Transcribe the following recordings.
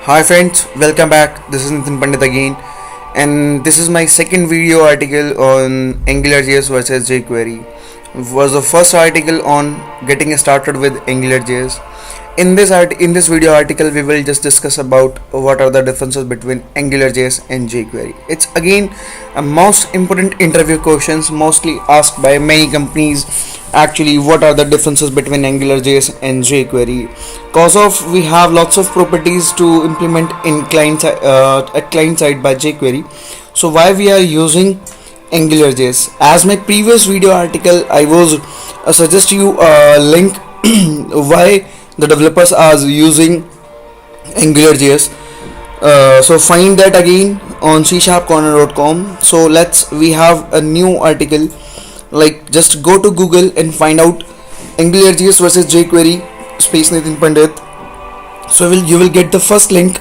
Hi friends, welcome back. This is Nitin Pandit again, and this is my second video article on AngularJS versus jQuery. It was the first article on getting started with AngularJS. In this video article, we will just discuss about what are the differences between AngularJS and jQuery. It's again a most important interview questions, mostly asked by many companies. Actually, what are the differences between AngularJS and jQuery? Cause of we have lots of properties to implement in at client side by jQuery. So why we are using AngularJS? As my previous video article, I was suggest you a link why the developers are using AngularJS. So find that again on csharpcorner.com. So we have a new article. Like just go to Google and find out AngularJS versus jQuery space Nitin Pandit. So you will get the first link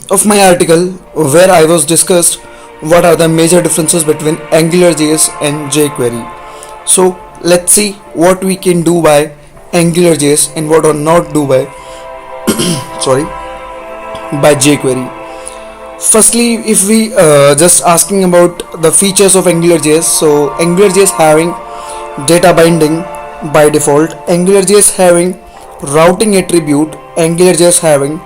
of my article where I was discussed what are the major differences between AngularJS and jQuery. So let's see what we can do by AngularJS and what or not do by by jQuery. Firstly, if we just asking about the features of AngularJS, so AngularJS having data binding by default, AngularJS having routing attribute, AngularJS having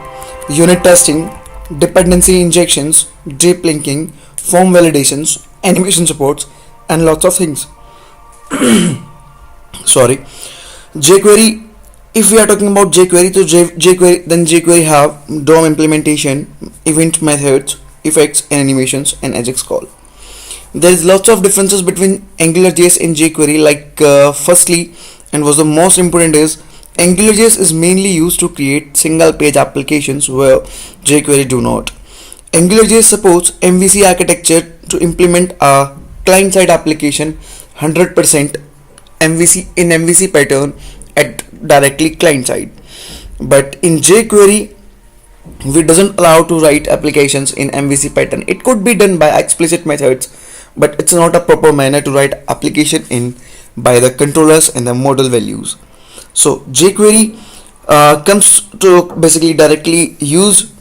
unit testing, dependency injections, deep linking, form validations, animation supports, and lots of things. jQuery, if we are talking about jQuery, so jQuery have DOM implementation, event methods, effects and animations, and Ajax call. There is lots of differences between AngularJS and jQuery. Firstly, and was the most important is AngularJS is mainly used to create single page applications where jQuery do not. AngularJS supports MVC architecture to implement a client side application 100% MVC pattern at directly client side, but in jQuery we doesn't allow to write applications in MVC pattern. It could be done by explicit methods, but it's not a proper manner to write application in by the controllers and the model values. So jQuery comes to basically directly use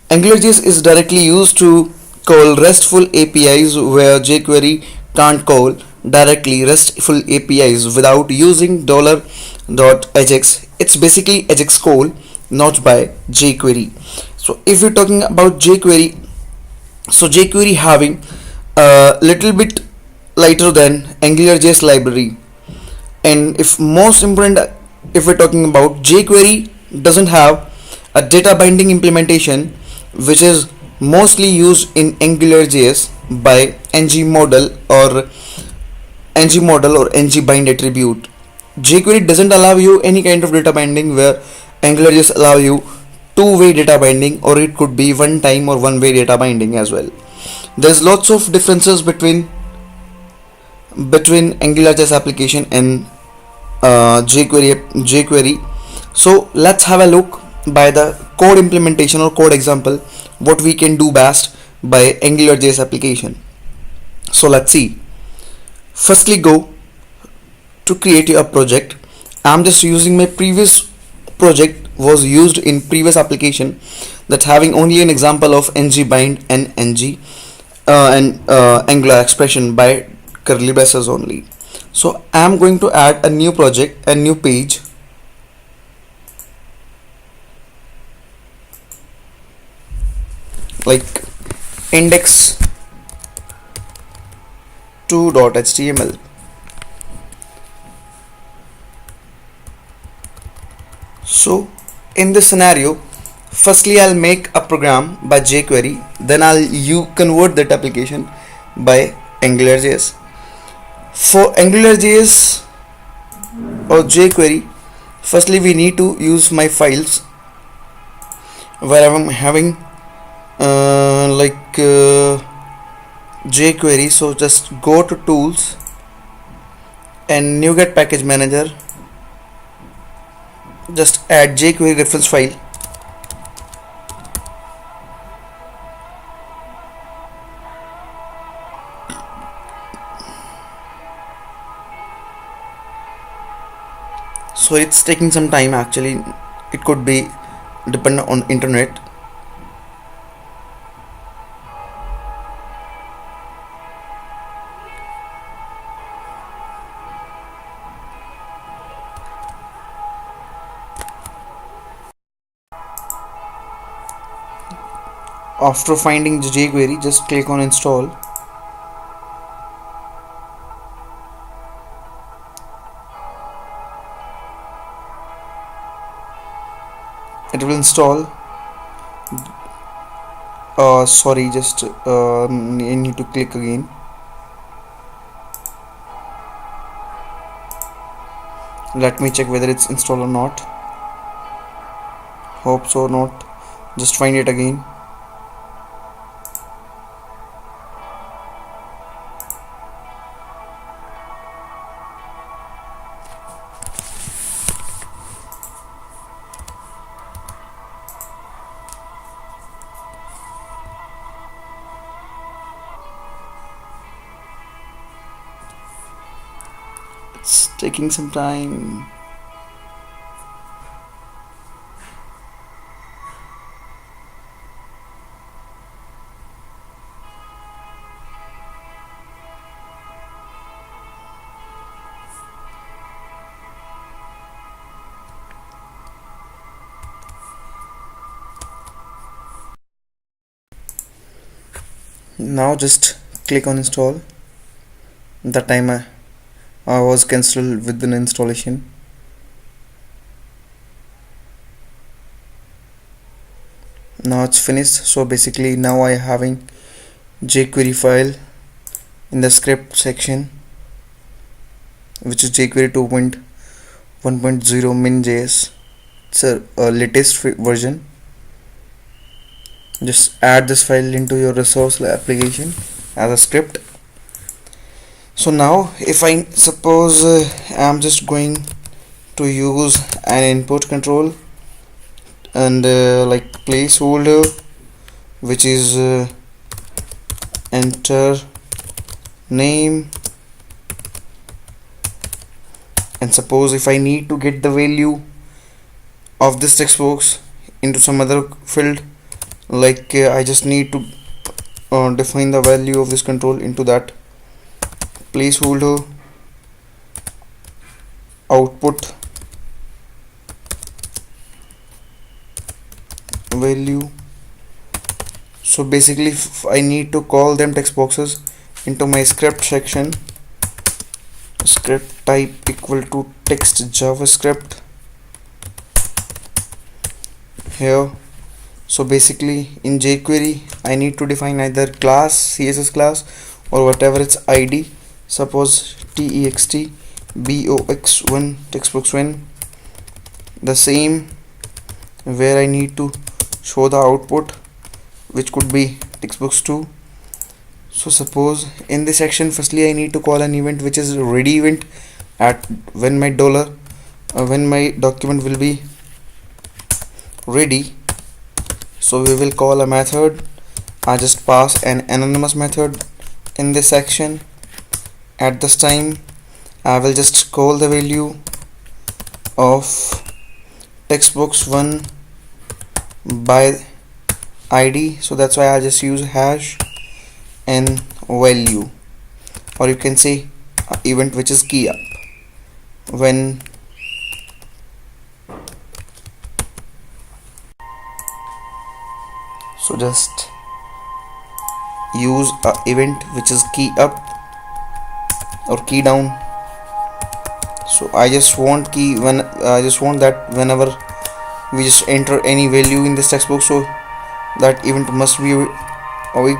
AngularJS is directly used to call RESTful APIs where jQuery can't call directly RESTful APIs without using $.ajax. It's basically Ajax call, not by jQuery. So if you're talking about jQuery, so jQuery having a little bit lighter than AngularJS library, and if we're talking about jQuery doesn't have a data binding implementation, which is mostly used in AngularJS by ngModel or ngBind attribute. jQuery doesn't allow you any kind of data binding where AngularJS allow you two-way data binding, or it could be one time or one-way data binding as well. There's lots of differences between AngularJS application and jQuery. So let's have a look by the code implementation or code example what we can do best by AngularJS application. So let's see. Firstly, go to create a project. I'm just using my previous project was used in previous application that having only an example of ngBind and Angular expression by curly braces only. So I'm going to add a new project, a new page. Like index2.html. So in this scenario, firstly I'll make a program by jQuery, then you convert that application by AngularJS. For AngularJS or jQuery, firstly we need to use my files where I'm having jQuery. So just go to tools and NuGet package manager, just add jQuery reference file. So it's taking some time. Actually it could be depend on internet. After finding the jQuery, just click on install. It will install. Sorry, just I need to click again. Let me check whether it's installed or not. Hope so not. Just find it again. It's taking some time. Now just click on install. That time I was cancelled with the installation. Now it's finished. So basically now I having jQuery file in the script section, which is jQuery 2.1.0 min.js. It's a latest version. Just add this file into your resource application as a script. So now if I suppose I'm just going to use an input control and like placeholder, which is enter name, and suppose if I need to get the value of this text box into some other field, like I just need to define the value of this control into that placeholder output value. So basically if I need to call them text boxes into my script section, script type equal to text JavaScript here. So basically in jQuery I need to define either class, CSS class, or whatever its ID. Suppose text box1 textbox1, the same where I need to show the output, which could be textbox2. So suppose in this section firstly I need to call an event which is ready event at when my when my document will be ready. So we will call a method. I just pass an anonymous method in this section. At this time I will just call the value of textbox1 by ID. So that's why I just use hash and value, or you can say event which is key up. When so just use a event which is key up or key down. So I just want that whenever we just enter any value in this text box, so that event must be await.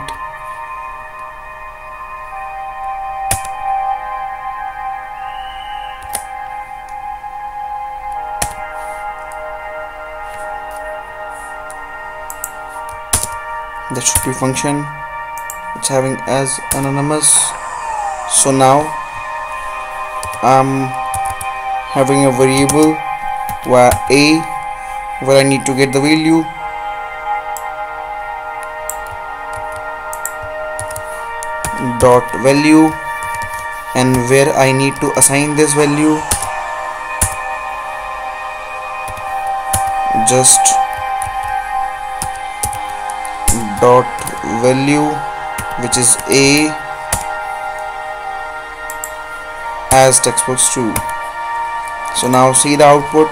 That should be function it's having as anonymous. So now I'm having a variable where a where I need to get the value, dot value, and where I need to assign this value, just dot value, which is a as textbox true. So now see the output.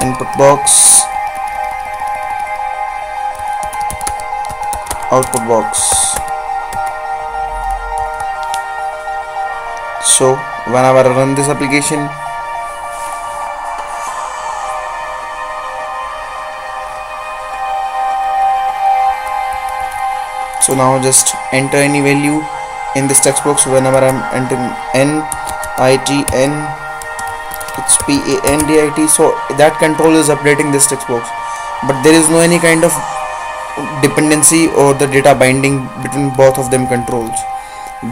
Input box, output box. So whenever I run this application, so now just enter any value in this text box. Whenever I'm entering NITN, it's PANDIT, so that control is updating this text box, but there is no any kind of dependency or the data binding between both of them controls.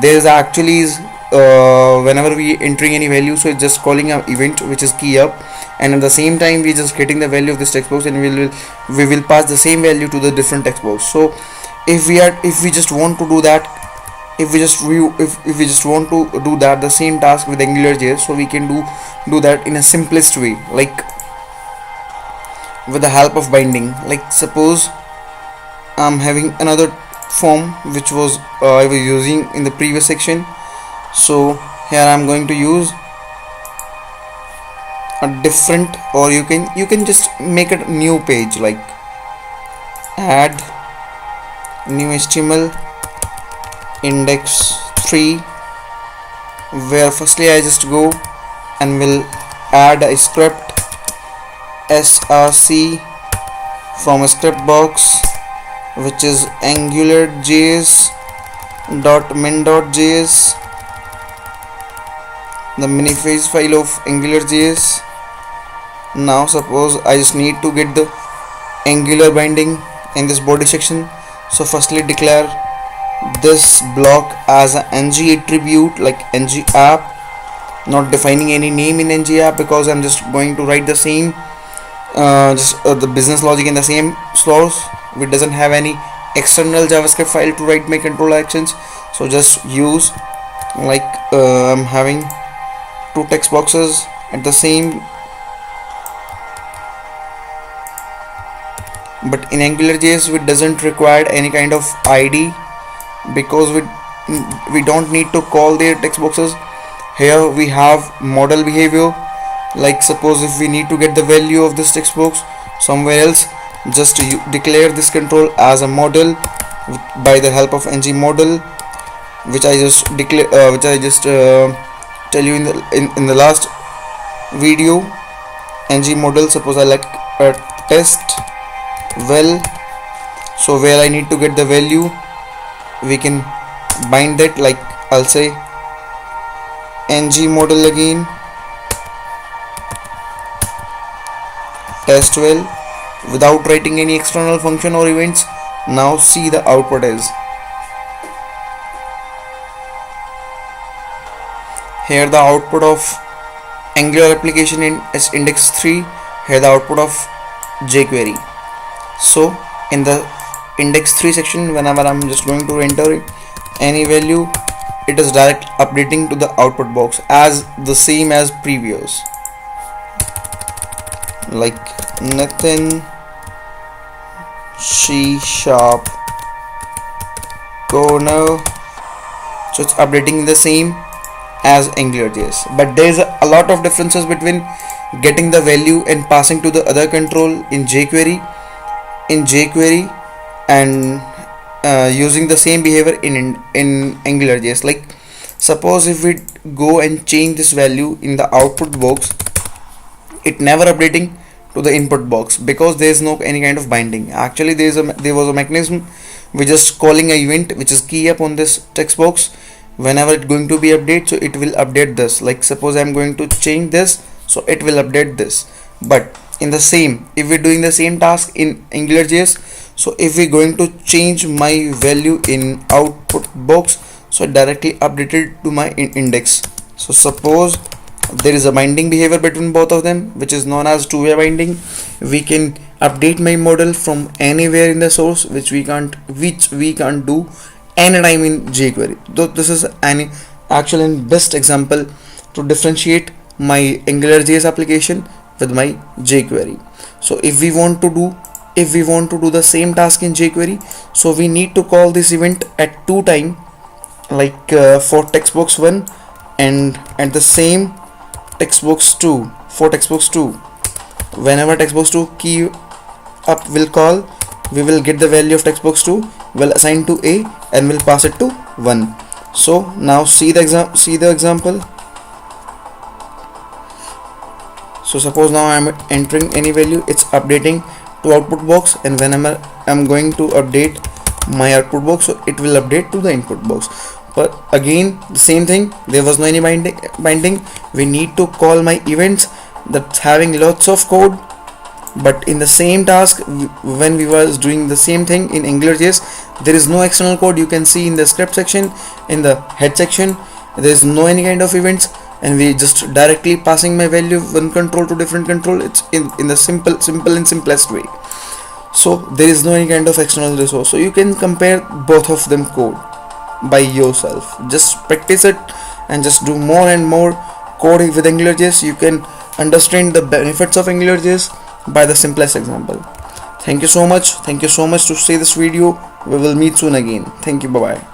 There is actually whenever we entering any value, so it's just calling an event which is key up, and at the same time we just getting the value of this text box, and we will pass the same value to the different text box. So if we just want to do that, if we just want to do that the same task with AngularJS, so we can do that in a simplest way, like with the help of binding. Like suppose I'm having another form which was I was using in the previous section, so here I'm going to use a different, or you can just make a new page, like add new HTML index 3, where firstly I just go and will add a script src from a script box, which is AngularJS .min.js, the minifies file of AngularJS. Now suppose I just need to get the Angular binding in this body section, so firstly declare this block as an ng attribute, like ng app, not defining any name in ng app, because I'm just going to write the same the business logic in the same source, which doesn't have any external JavaScript file to write my control actions. So just use like I'm having two text boxes at the same, but in AngularJS we doesn't require any kind of ID, because we don't need to call their text boxes. Here we have model behavior, like suppose if we need to get the value of this text box somewhere else, just declare this control as a model by the help of ng model, which I just declare tell you in the last video. ng model, suppose I like a test well, so where I need to get the value, we can bind that, like I'll say ng model again test well, without writing any external function or events. Now see the output is here, the output of Angular application in index 3, here the output of JQuery. So in the index 3 section, whenever I'm just going to enter any value, it is direct updating to the output box as the same as previous, like Nathan C# corner. So it's updating the same as AngularJS, but there is a lot of differences between getting the value and passing to the other control in JQuery and using the same behavior in AngularJS. Like suppose if we go and change this value in the output box, it never updating to the input box, because there is no any kind of binding. Actually there was a mechanism, we just calling a event which is key up on this text box. Whenever it's going to be update, so it will update this. Like suppose I'm going to change this, so it will update this. But in the same, if we're doing the same task in AngularJS, so if we're going to change my value in output box, so directly updated to my index. So suppose there is a binding behavior between both of them, which is known as two-way binding. We can update my model from anywhere in the source, which we can't do anytime in jQuery. Though this is an actual and best example to differentiate my AngularJS application with my jQuery. So if we want to do the same task in jQuery, so we need to call this event at 2 times, like for textbox 1 and at the same textbox 2. For textbox 2, whenever textbox 2 key up will call, we will get the value of textbox 2, will assign to A and will pass it to 1. So now see the example. So suppose now I am entering any value, it's updating to output box, and whenever I'm going to update my output box, so it will update to the input box. But again the same thing, there was no any binding. We need to call my events that's having lots of code, but in the same task when we was doing the same thing in AngularJS, there is no external code. You can see in the script section, in the head section, there is no any kind of events, and we just directly passing my value one control to different control. It's in the simple and simplest way. So there is no any kind of external resource, so you can compare both of them code by yourself. Just practice it and just do more and more code with AngularJS. You can understand the benefits of AngularJS by the simplest example. Thank you so much to see this video. We will meet soon again. Thank you. Bye bye.